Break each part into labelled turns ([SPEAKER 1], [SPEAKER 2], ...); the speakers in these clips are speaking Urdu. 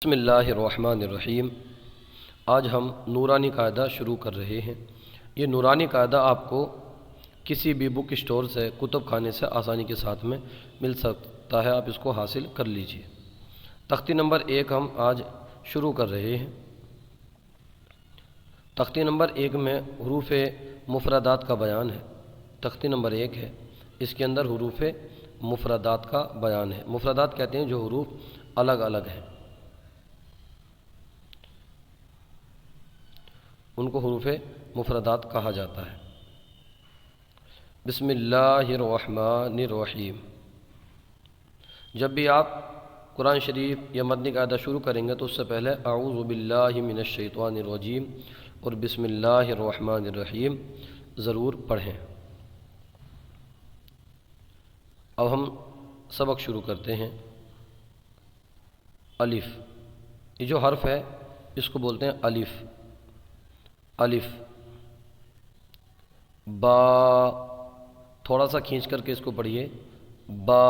[SPEAKER 1] بسم اللہ الرحمن الرحیم۔ آج ہم نورانی قاعدہ شروع کر رہے ہیں۔ یہ نورانی قاعدہ آپ کو کسی بھی بک اسٹور سے، کتب خانے سے آسانی کے ساتھ میں مل سکتا ہے، آپ اس کو حاصل کر لیجئے۔ تختی نمبر 1 ہم آج شروع کر رہے ہیں۔ تختی نمبر 1 میں حروف مفردات کا بیان ہے۔ تختی نمبر 1 ہے، اس کے اندر حروف مفردات کا بیان ہے۔ مفردات کہتے ہیں جو حروف الگ الگ ہیں، ان کو حروف مفردات کہا جاتا ہے۔ بسم اللہ الرحمن الرحیم۔ جب بھی آپ قرآن شریف یا مدنی قاعدہ شروع کریں گے تو اس سے پہلے اعوذ باللہ من الشیطان الرجیم اور بسم اللہ الرحمن الرحیم ضرور پڑھیں۔ اب ہم سبق شروع کرتے ہیں۔ الف، یہ جو حرف ہے اس کو بولتے ہیں الف۔ الف، با، تھوڑا سا کھینچ کر کے اس کو پڑھیے، با،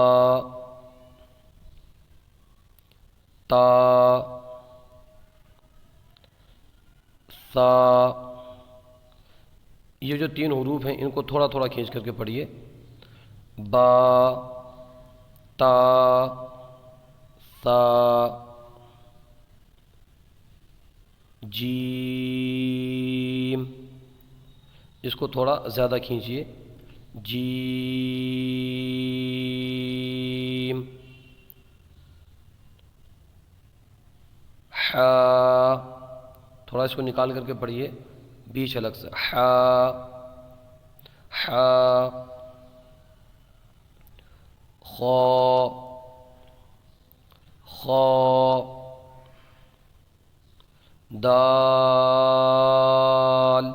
[SPEAKER 1] تا، سا۔ یہ جو 3 حروف ہیں ان کو تھوڑا تھوڑا کھینچ کر کے پڑھیے، با، تا، سا، جیم۔ اس کو تھوڑا زیادہ کھینچیے، جیم۔ حا، تھوڑا اس کو نکال کر کے پڑھیے بیچ الگ سے، حا، حا۔ خا، خا، دال،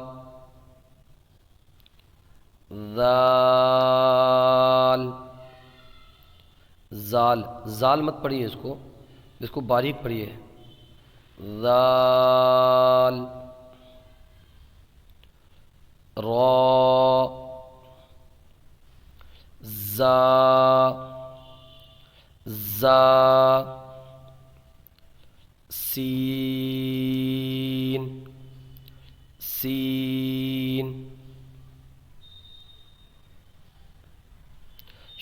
[SPEAKER 1] ذال، زال۔ زال مت پڑھیے اس کو باریک پڑھیے، ذال۔ را، زا، زا، سین، سین۔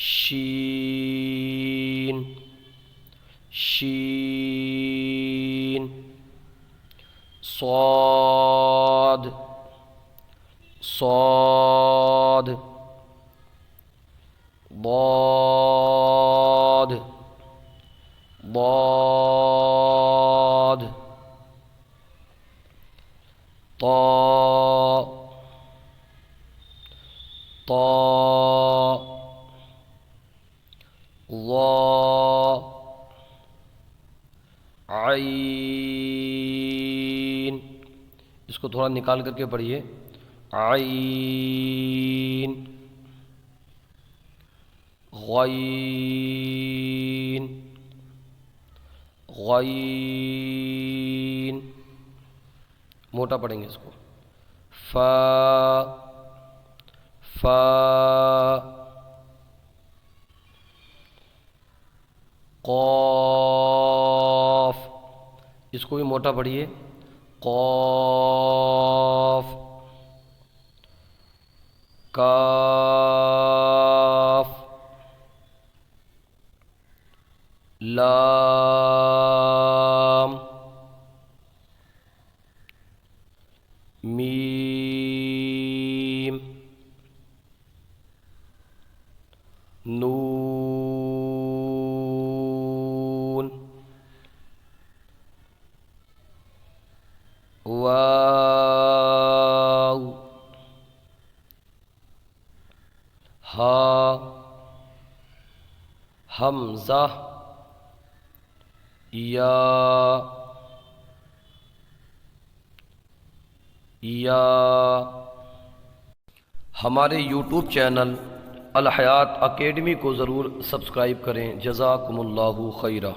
[SPEAKER 1] شین، شین۔ صاد، صاد۔ ضاد، ضاد۔ طا، طا۔ ظا، عین۔ اس کو تھوڑا نکال کر کے پڑھیے، عین۔ غین، غین۔ موٹا پڑھیں گے اس کو، فا، فا۔ قاف، اس کو بھی موٹا پڑھیے، قاف۔ کاف، لام، میم، نون، واو، ہا، حمزہ، یا، یا۔ ہمارے یوٹیوب چینل الحیات اکیڈمی کو ضرور سبسکرائب کریں۔ جزاکم اللہ خیرہ۔